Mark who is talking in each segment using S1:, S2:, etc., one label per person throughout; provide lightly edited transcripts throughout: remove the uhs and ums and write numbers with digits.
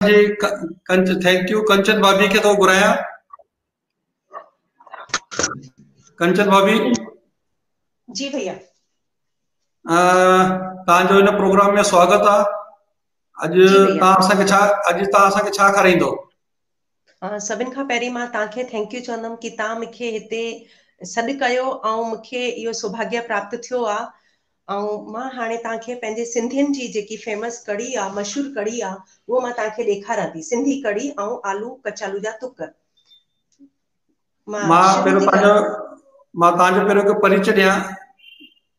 S1: असांजे thank you कंचन भाभी खे थो घुरायां। कंचन भाभी
S2: जी भैया,
S1: तव्हांजो हिन प्रोग्राम में स्वागत आहे। अॼु तव्हां असांखे छा खाराईंदो?
S2: सभिनि खां पहिरीं मां तव्हांखे थैंक यू चवंदमि कि तव्हां मूंखे हिते सॾु कयो ऐं मूंखे इहो सौभाग्य प्राप्त थियो आहे। ऐं मां हाणे तव्हांखे पंहिंजे सिंधियुनि जी जेकी फेमस कढ़ी आहे, मशहूर कढ़ी आहे, उहो मां तव्हांखे ॾेखारां थी। सिंधी कढ़ी ऐं आलू कचालू जा टुक।
S1: मां तव्हांजो पहिरियों हिकु परिचय ॾियां।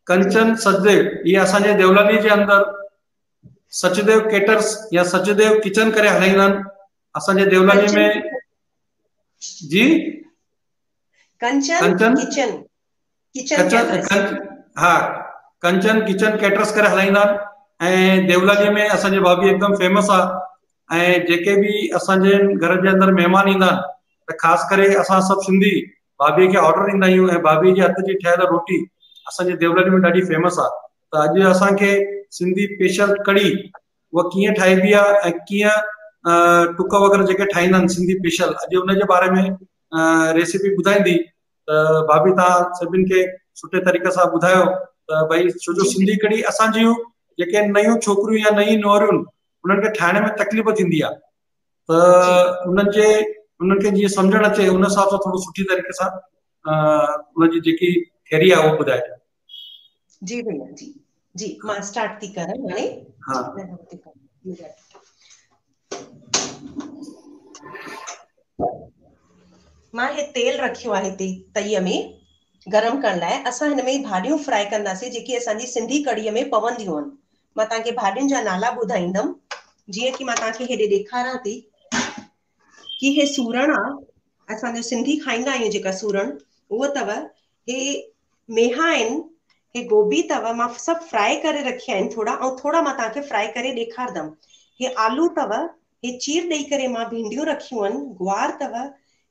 S1: कंचन सचदेव इहे असांजे देवलानी जे अंदरि सचदेव केटर्स या सचदेव किचन करे हलाईंदा आहिनि। असांजे देवलानी में जी
S2: कंचन
S1: किचन कैटरस करे हलाईंदा आहिनि। ऐं देवलानी में असांजी भाभी एकदम फेमस आहे। ऐं जेके बि असांजे घर जे अंदरि महिमान ईंदा आहिनि त ख़ासि करे असां सभु सिंधी भाभीअ खे ऑर्डर ॾींदा आहियूं ऐं भाभी जे हथ जी ठहियल रोटी असांजे देवलानी में ॾाढी फेमस आहे। त अॼु असांखे सिंधी स्पेशल कढ़ी उहा कीअं ठाहिबी आहे ऐं कीअं टुक वग़ैरह जेके ठाहींदा आहिनि सिंधी स्पेशल, अॼु उनजे बारे में रेसिपी ॿुधाईंदी। त भाभी तव्हां सभिनि खे सुठे तरीक़े सां ॿुधायो त भई छो जो सिंधी कढ़ी असांजियूं जेके नयूं छोकिरियूं या नयूं नुंहरियूं उन्हनि खे ठाहिण में तकलीफ़ थींदी आहे। त उन्हनि खे जीअं सम्झणु अचे उन हिसाब सां थोरो सुठी तरीक़े सां उनजी जेकी थियरी आहे उहो ॿुधाए।
S2: जी भैया, जी मां स्टार्ट थी कयां हाणे। मां हे तेल रखियो आहे हिते तईअ में गरम करण लाइ। असां हिन में भाॼियूं फ्राई कंदासीं जेकी असांजी सिंधी कढ़ीअ में पवंदियूं आहिनि। मां तव्हांखे भाॼियुनि जा नाला ॿुधाईंदमि। जीअं कि मां तव्हांखे हेॾे ॾेखारां थी कि हे सूरण आहे, असांजो सिंधी खाईंदा आहियूं जेका सूरण, उहो अथव। हे मेहा आहिनि, हे गोभी अथव। मां सभु फ्राई करे रखिया आहिनि थोरा, ऐं थोरा मां तव्हांखे फ्राई करे ॾेखारंदमि। हे आलू अथव, हे चीर ॾेई करे मां भिंडियूं रखियूं आहिनि। गुआर अथव,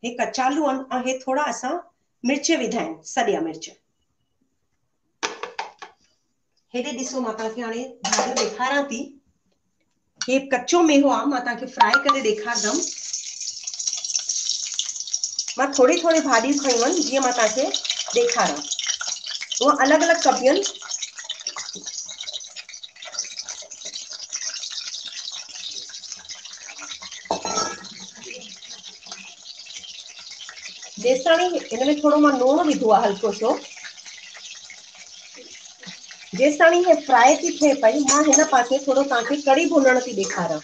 S2: हे कचालू आहिनि, ऐं हे थोरा असां मिर्च विधा आहिनि, सॼा मिर्च। हेॾे ॾिसो, मां तव्हांखे हाणे भाॼियूं ॾेखारां थी। हे कचो मेहो आहे, मां तव्हांखे फ्राई करे ॾेखारंदमि। मां थोड़ी भाॼियूं खयूं आहिनि जीअं मां तव्हांखे ॾेखारां। उहो अलॻि अलॻि कबियूं आहिनि। जेसिताणी हिन में थोरो मां लूणु विधो आहे हल्को सो। जेसिताणी हे फ्राई थी थिए पई, मां हिन पासे थोरो तव्हांखे कढ़ी भुनण थी ॾेखारां।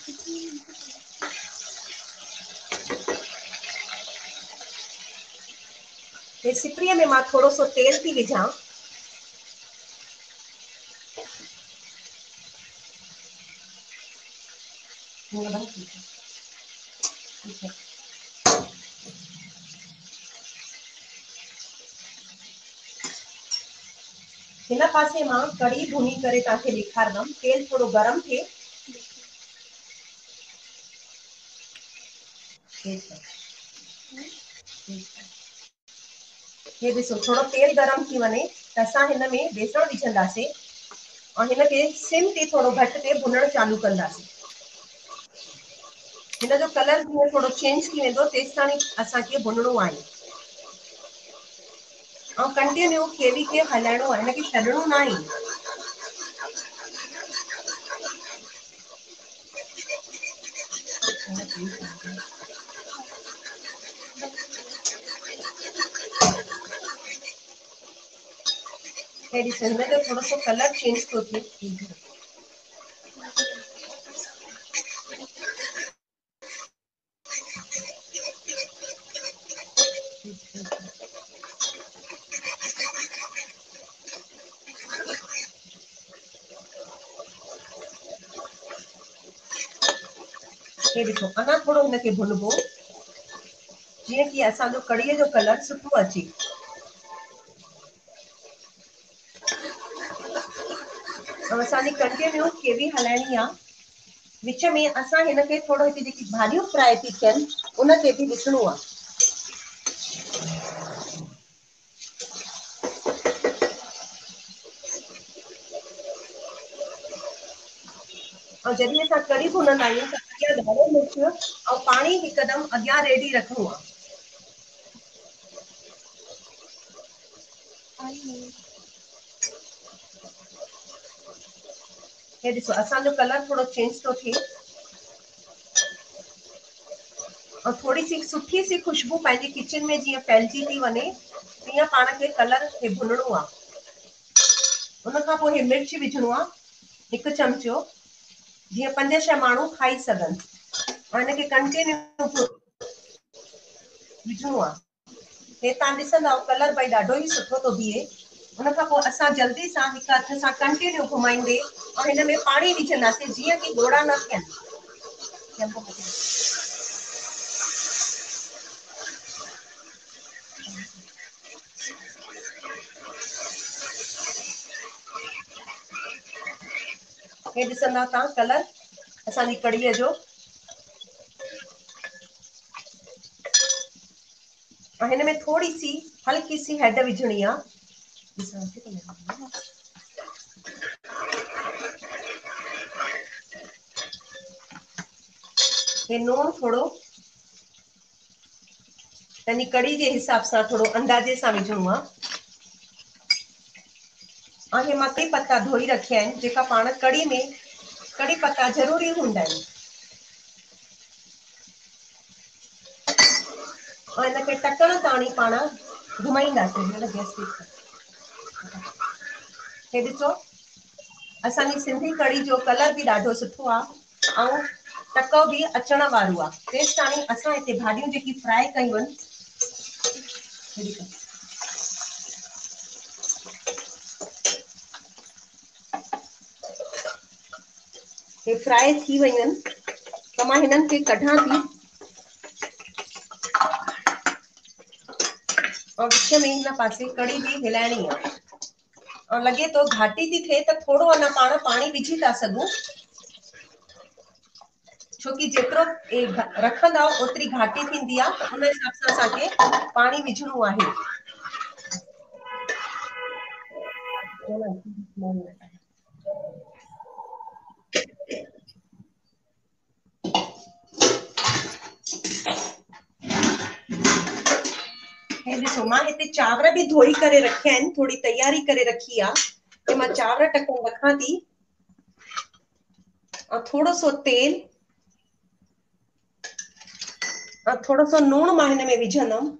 S2: हे सिपरीअ में मां थोरो सो तेल थी विझां। हिन पासे मां कढ़ी भुनी करे तव्हांखे ॾेखारंदमि। तेल थोरो गरम थिए। हे ॾिसो, थोरो तेल गरम थी वञे त असां हिन में बेसण विझंदासीं ऐं हिनखे सिम ते थोरो घटि ते भुनण चालू कंदासीं। हिन जो कलर जीअं थोरो चेंज थी वेंदो तेसिताणी असांखे भुनणो आहे। ऐं कंटिन्यू केवी खे हलाइणो आहे, हिनखे छॾिणो न आहे। हे ॾिसो, हिन जो थोरो सो कलर चेंज थो थिए। हे ॾिसो, अञा थोरो हिनखे भुनबो जीअं कि असांजो कढ़ीअ जो कलर सुठो अचे। ऐं असांजी कंटिन्यू केवी हलाइणी आहे। विच में असां हिनखे थोरो हिते जेकी भाॼियूं फ्राई थी थियनि उनखे बि ॾिसणो आहे। और जॾहिं असां कढ़ी भुनंदा आहियूं त या ढाढो मिर्च और पानी हिकदम अॻियां रेडी रखणो आहे। हे ॾिसो असांजो कलर थोड़ो चेंज तो थिए और थोड़ी सी सुठी सी खुशबू पंहिंजे किचन में जीअं फैलिजी थी वञे तीअं पाण खे कलर खे भुनणो आहे। उन खां पोइ हे मिर्च विझणो आहे, 1 चमचो, जीअं 5-6 माण्हू खाई सघनि। और हिनखे कंटिन्यू विझणो आहे। हे तव्हां ॾिसंदव कलर भई ॾाढो ई सुठो थो बीहे। उन खां पोइ असां जल्दी सां हिक हथ सां कंटिन्यू घुमाईंदे और हिन में पाणी विझंदासीं जीअं कि ॻोड़ा न थियनि। हे ॾिसंदा तव्हां कलर असांजी कढ़ीअ जो। और हिन में थोड़ी सी हल्की सी हैड विझणी आहे। हे नूण थोड़ो यानी कढ़ी जे हिसाब सां थोड़ो अंदाजे सां विझणो आहे। और हे मां कई पत्ता धोई रखिया आहिनि जेका पाण कढ़ी में कढ़ी पत्ता ज़रूरी हूंदा आहिनि। और हिनखे टकण ताणी पाण घुमाईंदासीं। हे ॾिसो असांजी सिंधी कढ़ी जो कलर भी ॾाढो सुठो आहे ऐं टको भी अचण वारो आहे। तेसि ताणी असां हिते भाॼियूं जेकी फ्राई कयूं आहिनि हे फ्राई थी वयूं आहिनि त मां हिननि खे कढां थी और विच में हिन पासे कढ़ी भी हिलाइणी आहे। और लगे तो घाटी थी थिए त थोड़ो अञा पाण पाणी विझी था सघूं, छोकि जेतिरो रखंदा ओतिरी घाटी थींदी आहे त उन हिसाब सां असांखे पाणी विझणो आहे। हे ॾिसो मां हिते चांवर भी धोई करे रखिया आहिनि, थोड़ी तैयारी करे रखी आहे। कि मां चांवर टकण रखां थी और थोड़ो सो तेल और थोड़ो सो नूण मां हिन में विझंदमि।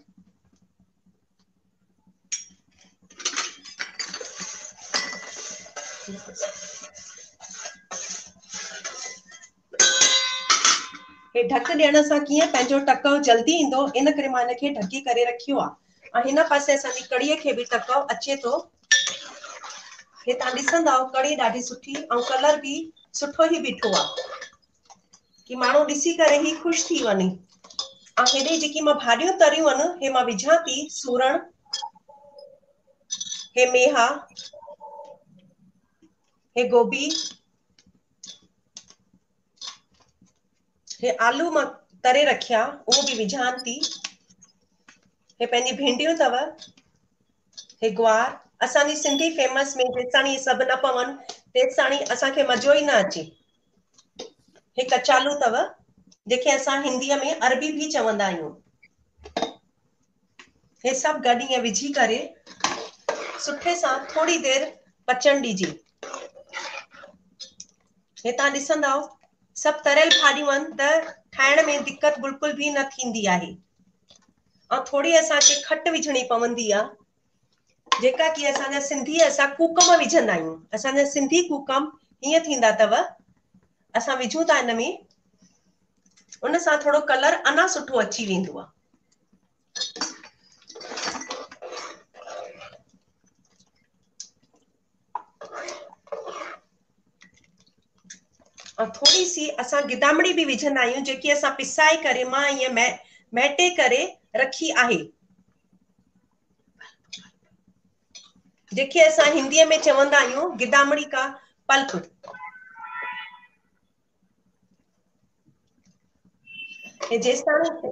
S2: हे ढक ॾियण सां कीअं पंहिंजो टकव जल्दी ईंदो, इन करे मां हिनखे ढकी करे रखियो आहे। और हिन पासे असांजी कढ़ीअ खे भी टकव अचे थो। हे तव्हां ॾिसंदव कढ़ी ॾाढी सुठी ऐं कलर भी सुठो ई बीठो आहे कि माण्हू ॾिसी करे ई ख़ुशि थी वञे। ऐं हेॾे जेकी मां भाॼियूं तरियूं आहिनि हे मां विझां थी सूरण, हे मेहा, हे गोभी, हे आलू मां तरे रखिया उहो भी विझां थी। हे पंहिंजी भिंडियूं अथव, हे ग्वार। असांजी सिंधी फेमस में जेसिताणी सभु न पवनि तेसिताणी असांखे मज़ो ई न अचे। हे कचालू अथव जेके असां हिंदीअ में अरबी भी चवंदा आहियूं। हे सभु गॾु ईअं विझी करे सुठे सां थोड़ी देर पचण ॾिजे। हे तव्हां ॾिसंदव सभु तरियल भाॼियूं आहिनि त ठाहिण में दिक़त बिल्कुल भी न थींदी आहे। और थोड़ी असांखे खट विझणी पवंदी आहे जेका कि असांजा सिंधी असां कूकम विझंदा आहियूं। असांजा सिंधी कूकम हीअं थींदा अथव, असां विझूं था हिन में, उन सां थोड़ो कलर अञा सुठो अची वेंदो आहे। और थोड़ी सी असां गिदामड़ी भी विझंदा आहियूं जेकी असां पिसाए करे मां ईअं मैटे करे रखी आहे, जेके असां हिंदीअ में चवंदा आहियूं गिदामड़ी का पल्प। हे जेसिताणी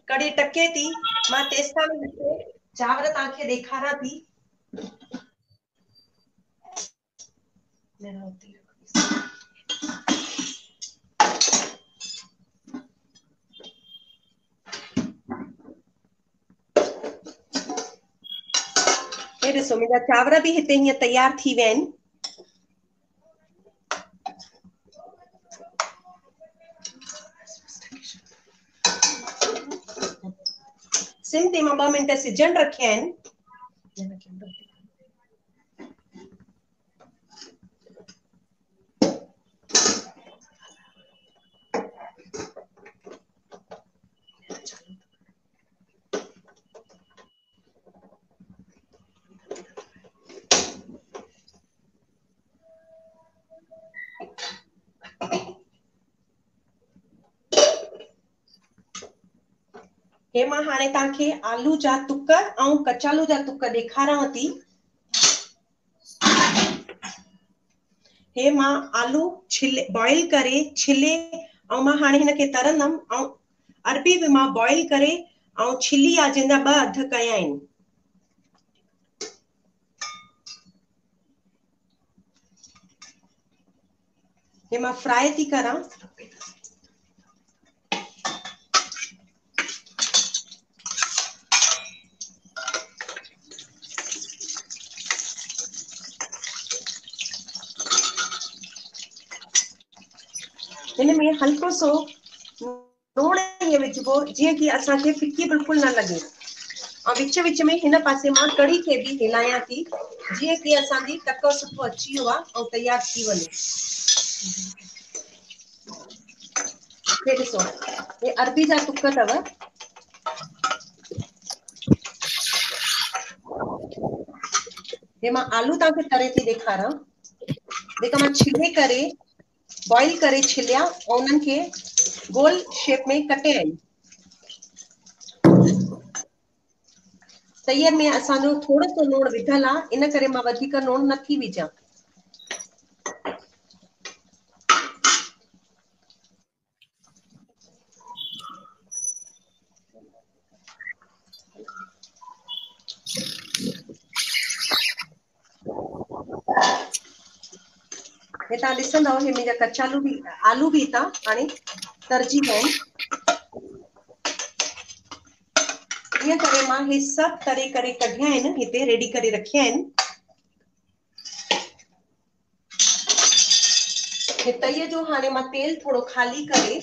S2: कढ़ी टके थी मां तेसिताणी चांवर तव्हांखे ॾेखारां थी। ॾिसो मुंहिंजा चांवर बि हिते हीअं तयार थी विया आहिनि। सिम ते मां 2 मिंट सिझण रखिया आहिनि। हे मां हाणे तव्हांखे आलू जा टुक ऐं कचालू जा टुक ॾेखारांव थी। हे मां आलू छिले बॉइल करे छिले ऐं मां हाणे हिनखे तरंदमि। ऐं अरबी बि मां बॉइल करे ऐं छिली आहे जंहिंजा 2 अध कया आहिनि। हे मां फ्राई थी करां। हिन में हल्को सो लूण ईअं विझिबो जीअं कि असांखे फिकी बिल्कुल न लगे। और विच विच में हिन पासे मां कढ़ी खे भी हिलायां थी जीअं कि असांजी टक सुठो अची वियो आहे और तैयार थी वञे। हे ॾिसो हे अरबी जा टुक अथव। हे मां आलू तव्हांखे तरे थी ॾेखारां जेका मां छिले करे बॉइल करे छिलिया और उन्हनि खे गोल शेप में कटे आहिनि। तईअर में असांजो थोड़ो सो लूण विधल आहे, इन करे मां वधीक लूण नथी विझां। हे तव्हां ॾिसंदव हे मुंहिंजा कचालू भी आलू भी हितां हाणे तरजी विया आहिनि। ईअं करे मां हे सभु तरे करे कढिया आहिनि, हिते रेडी करे रखिया आहिनि। हे तईअ जो हाणे मां तेल थोड़ो खाली करे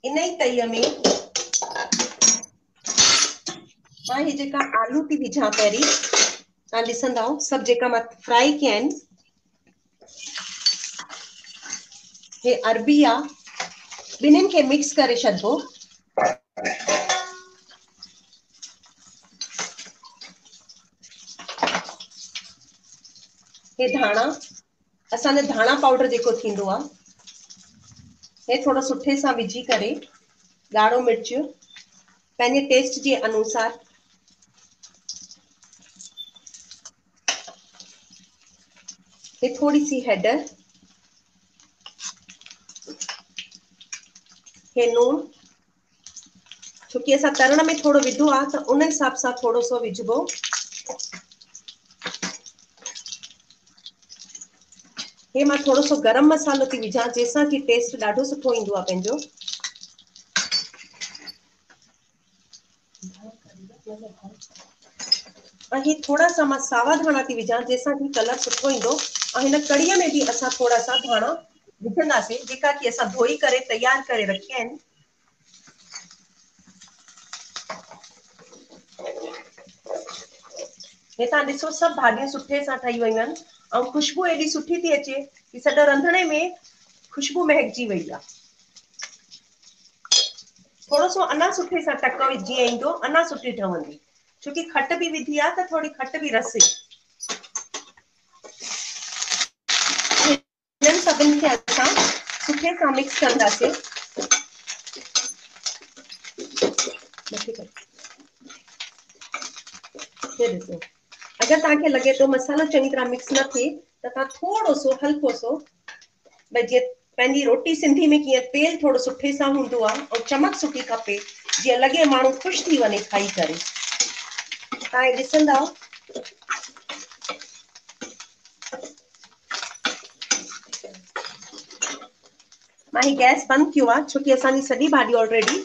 S2: इन ही तईअ में मां हे जेका आलू थी विझां पहिरीं, तव्हां ॾिसंदव सभु जेका मां फ्राई कया आहिनि। हे अरबी आहे, ॿिन्हिनि खे मिक्स करे छॾिबो। हे धाणा, असांजो धाणा पाउडर जेको थींदो आहे, हे थोड़ो सुठे सां विझी करे, ॻाढ़ो मिर्च पंहिंजे टेस्ट जे अनुसार, हे थोड़ी सी हैडर, हे लूण, छोकि असां तरण में थोड़ो विधो आहे त उन हिसाब सां थोड़ो सो विझबो। हे मां थोड़ो सो गरम मसालो थी विझां जंहिंसां कि टेस्ट ॾाढो सुठो ईंदो आहे पंहिंजो। ऐं ही थोड़ा सा मां सावा धाणा थी विझां जंहिंसां कि कलर सुठो ईंदो। ऐं हिन कढ़ीअ में भी असां थोड़ा सा धाणा विझंदासीं जेका कि असां धोई करे तैयार करे रखिया आहिनि। हे तव्हां ॾिसो सभु भाॼियूं सुठे सां ठही वयूं आहिनि ऐं ख़ुशबू एॾी सुठी थी अचे कि सॼो रंधिणे में ख़ुशबू महकजी वई आहे। थोड़ो सो अञा सुठे सां टक जीअं ईंदो अञा सुठी ठहंदी, छोकि खट भी विधी आहे त थोड़ी खट भी रसे। हिननि सभिनि खे असां सुठे सां मिक्स कंदासीं। हे ॾिसो, अगर तव्हांखे लगे तो मसालो चङी तरह मिक्स न थिए त तव्हां थोड़ो सो हल्को सो भई जीअं पंहिंजी रोटी सिंधी में कीअं तेल थोड़ो सुठे सां हूंदो आहे और चमक सुठी खपे जीअं लगे माण्हू ख़ुशि थी वञे खाई करे। तव्हां हे ॾिसंदव मां ही गैस बंदि कयो आहे छोकि असांजी सॼी भाॼी ऑलरेडी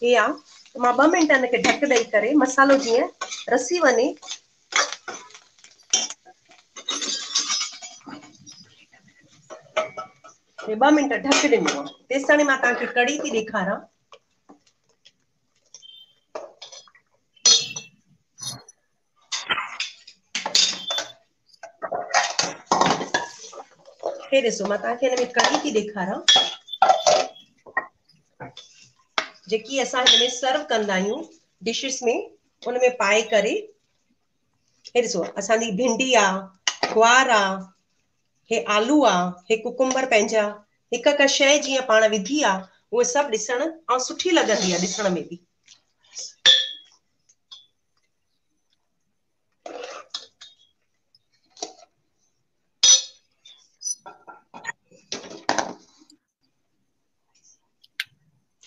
S2: हे आहे। मां 2 मिनट इनखे ढक ॾेई करे मसालो जीअं रसी वञे 2 मिनट ढक ॾिनो आहे। तेसि ताणी मां तव्हांखे कढ़ी थी ॾेखारां। हे ॾिसो मां तव्हांखे हिन में कढ़ी थी ॾेखारां जेकी असां हिन में सर्व कंदा आहियूं डिशिस में, उन में पाए करे। हे ॾिसो असांजी भिंडी आहे, गुआर आहे, हे आलू आहे, हे कुकुम्बर पंहिंजा हिक हिक शइ जीअं पाण विधी आहे उहे सभु ॾिसण ऐं सुठी लॻंदी आहे ॾिसण में बि।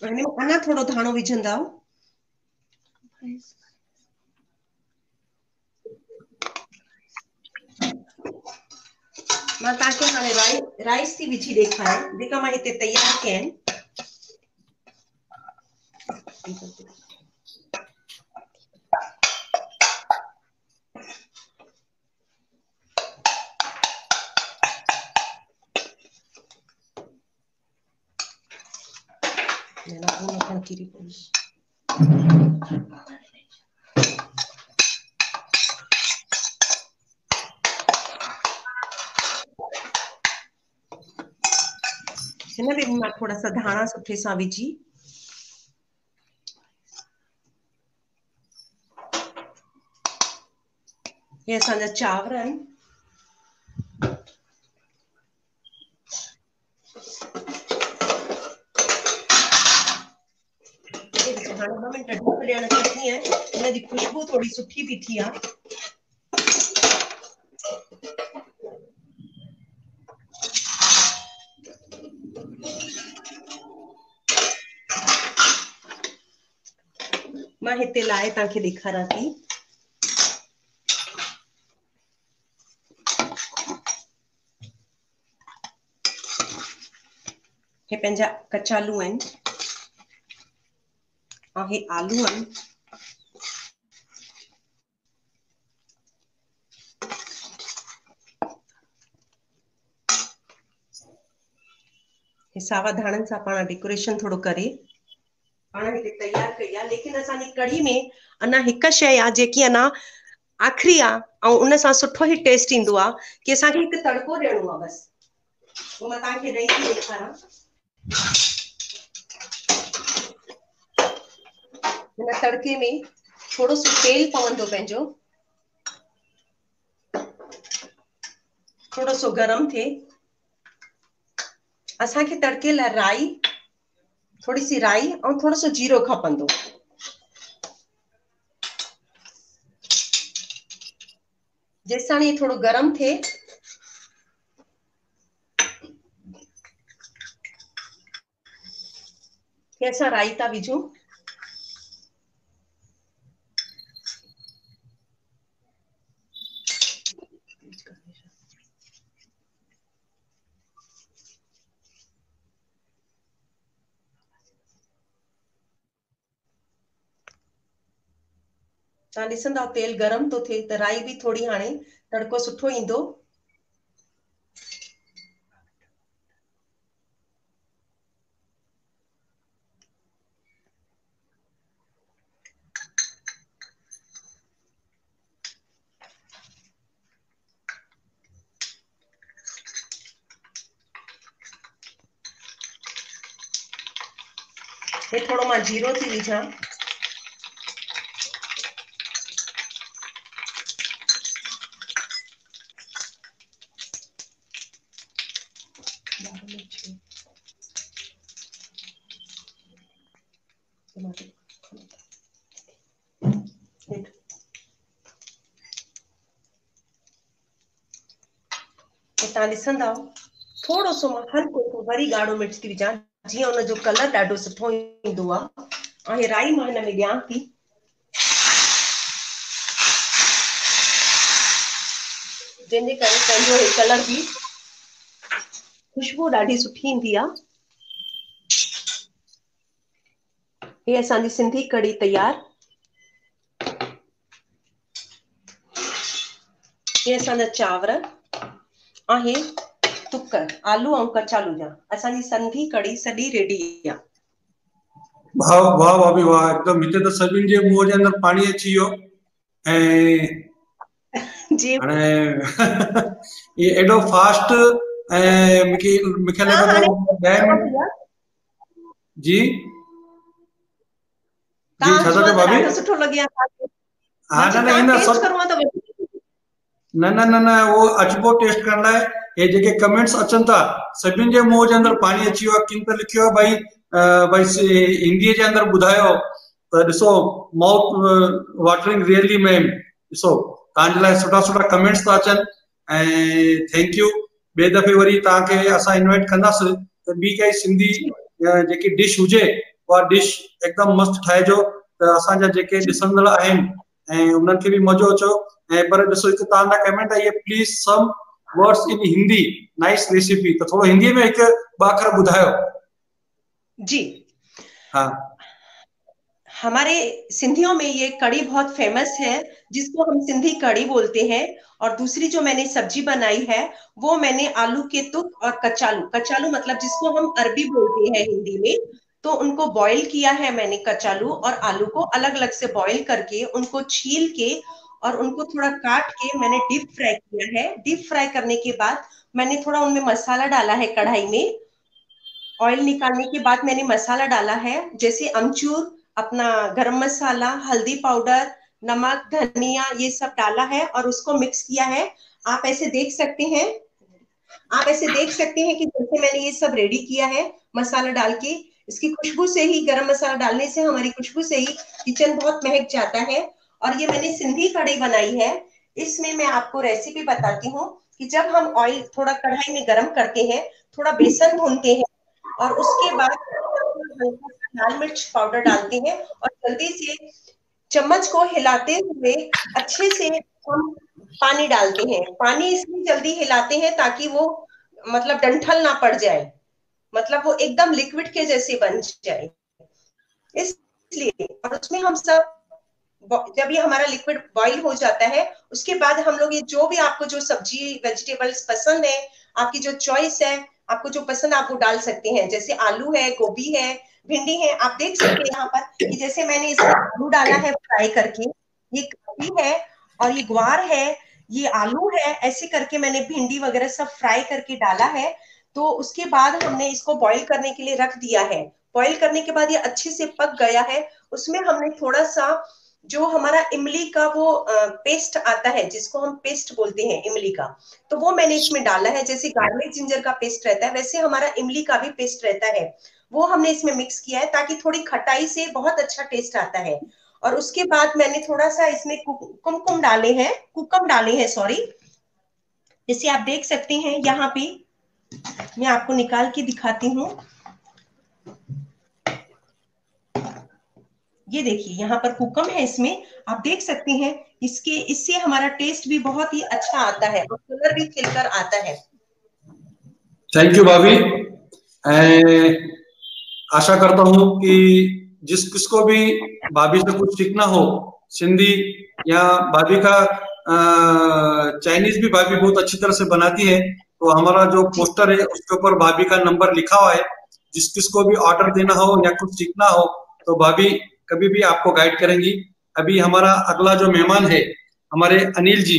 S2: हिन में अञा थोरो धाणो विझंदा। मां तव्हांखे हाणे राइस थी विझी ॾेखारां जेका मां हिते तयार कया आहिनि। हिन में मां थोड़ा सा धाणा सुठे सां विझी ये असांजा चांवर आहिनि। हाणे 2 मिंट ढक ॾियण चटनी आहे, हिनजी खुशबू थोड़ी सुठी बि थी आहे। मां हिते लाए तव्हांखे ॾेखारां थी। हे पंहिंजा कचालू आहिनि और हे आलू आहिनि। हे सावा धाणनि सां पाण डेकोरेशन थोड़ो करे पाण हिते तयार कई आहे। लेकिन असांजी कढ़ी में अञा हिक शइ आहे जेकी अञा आखिरी आहे ऐं उन सां सुठो ई टेस्ट ईंदो आहे कि असांखे हिकु तड़को ॾियणो आहे बस। वो मैं तव्हांखे ॾेई थी ॾेखारां। हिन तड़के में थोड़ो सो तेल पवंदो पंहिंजो, थोड़ो सो गरम थिए। असांखे तड़के लाइ राई, थोड़ी सी राई और थोड़ो सो जीरो खपंदो। जेस ताणी ये थोड़ो गरम थिए कि असां राई था विझूं। तव्हां ॾिसंदा तेल गरम तो थिए त राई भी थोड़ी हाणे तड़को सुठो ईंदो। ये थोड़ो मां जीरो थी विझां। तव्हां ॾिसंदा थोड़ो सो मां हल्को सो वरी ॻाढ़ो मिर्च थी विझां जीअं उन जो कलर ॾाढो सुठो ईंदो आहे। ऐं हे राई मां हिन में ॾियां थी। जंहिंजे करे पंहिंजो हे कलर भी खुशबू ॾाढी सुठी ईंदी आहे। ये असांजी सिंधी कढ़ी तैयार। ये असांजा चांवर ऐं हे टुक आलू ऐं कचालू जा असांजी सिंधी कढ़ी सॼी रेडी आहे।
S1: वाह वाह भाभी वाह, एकदम हिते त सभिनि जे मुंहं जे अंदरि पाणी अची वियो। ऐं
S2: जी
S1: हाणे ये एॾो फास्ट ऐं मूंखे लॻे थो 10 मिंट। जी जी छा था चओ भाभी?
S2: ॾाढो सुठो लॻे
S1: हा न न ईंदा
S2: टेस्ट
S1: सभु
S2: करो त
S1: न न न न उहो अचबो टेस्ट करण लाइ। हे जेके कमेंट्स अचनि था सभिनि जे मुंहं जे अंदरि पाणी अची वियो आहे। किन त लिखियो आहे भाई हिंदीअ जे अंदरि ॿुधायो त ॾिसो माउथ वाटरिंग रियली मैम। ॾिसो तव्हांजे लाइ सुठा सुठा कमेंट्स था अचनि ऐं थैंक यू। ॿिए दफ़े वरी तव्हांखे असां इनवाइट कंदासीं त ॿी काई सिंधी जेकी डिश हुजे उहा डिश एकदमि मस्तु ठाहिजो त असांजा जेके ॾिसंदड़ आहिनि ऐं उन्हनि खे बि मज़ो अचो। ऐं पर ॾिसो हिकु तव्हांजा कमेंट आई आहे, please some words in Hindi nice recipe. त थोरो हिंदीअ में हिकु ॿ अखर ॿुधायो।
S2: जी
S1: हाँ,
S2: हमारे सिंधियों में ये कढ़ी बहुत फेमस है जिसको हम सिंधी कढ़ी बोलते हैं। और दूसरी जो मैंने सब्जी बनाई है वो मैंने आलू के तुक और कचालू, कचालू मतलब जिसको हम अरबी बोलते हैं हिंदी में, तो उनको बॉईल किया है मैंने। कचालू और आलू को अलग अलग से बॉईल करके उनको छील के और उनको थोड़ा काट के मैंने डीप फ्राई किया है। डीप फ्राई करने के बाद मैंने थोड़ा उनमें मसाला डाला है कढ़ाई में। ऑयल निकालने के बाद मैंने मसाला डाला है जैसे अमचूर, अपना गरम मसाला, हल्दी पाउडर, नमक, धनिया, ये सब डाला है और उसको मिक्स किया है। आप ऐसे देख सकते हैं, आप ऐसे देख सकते हैं कि जैसे मैंने ये सब रेडी किया है मसाला डाल के। इसकी खुशबू से ही, गरम मसाला डालने से हमारी खुशबू से ही किचन बहुत महक जाता है। और ये मैंने सिंधी कढ़ी बनाई है। इसमें मैं आपको रेसिपी बताती हूँ कि जब हम ऑयल थोड़ा कढ़ाई में गरम करते हैं, थोड़ा बेसन भूनते हैं और उसके बाद हल्का सा लाल मिर्च पाउडर डालते हैं और जल्दी से चम्मच को हिलाते हुए अच्छे से हम पानी डालते हैं। पानी इसलिए जल्दी हिलाते हैं ताकि वो मतलब डंठल ना पड़ जाए, मतलब वो एकदम लिक्विड के जैसे बन जाए इसलिए। और उसमें हम सब जब ये हमारा लिक्विड बॉईल हो जाता है उसके बाद हम लोग ये जो भी आपको जो सब्जी वेजिटेबल्स पसंद है, आपकी जो चॉइस है, आपको जो पसंद आप वो डाल सकते हैं। जैसे आलू है, गोभी है, भिंडी है। आप देख सकते हैं यहाँ पर कि जैसे मैंने इसमें आलू डाला है फ्राई करके, ये गोभी है और ये ग्वार है, ये आलू है, ऐसे करके मैंने भिंडी वगैरह सब फ्राई करके डाला है। तो उसके बाद हमने इसको बॉईल करने के लिए रख दिया है। बॉईल करने के बाद ये अच्छे से पक गया है। उसमें हमने थोड़ा सा जो हमारा इमली का वो पेस्ट आता है जिसको हम पेस्ट बोलते हैं इमली का, तो वो मैंने इसमें डाला है। जैसे गार्लिक जिंजर का पेस्ट रहता है वैसे हमारा इमली का भी पेस्ट रहता है, वो हमने इसमें मिक्स किया है ताकि थोड़ी खटाई से बहुत अच्छा टेस्ट आता है। और उसके बाद मैंने थोड़ा सा इसमें कुमकुम डाले हैं, कुकम डाले हैं सॉरी। जैसे आप देख सकते हैं यहाँ पे, मैं आपको निकाल के दिखाती हूँ। ये देखिए यहाँ पर कुकम है, इसमें आप देख सकते हैं। इससे हमारा टेस्ट भी बहुत ही अच्छा आता है और कलर भी खिलकर आता है।
S1: थैंक यू भाभी। आशा करता हूँ कि जिस किसको भी भाभी से कुछ सीखना हो सिंधी या भाभी का चाइनीज भी भाभी बहुत अच्छी तरह से बनाती है। तो हमारा जो पोस्टर है उसके ऊपर भाभी का नंबर लिखा हुआ है। जिस किसको भी ऑर्डर देना हो या कुछ सीखना हो तो भाभी कभी भी आपको गाइड करेंगी। अभी हमारा अगला जो मेहमान है हमारे अनिल जी,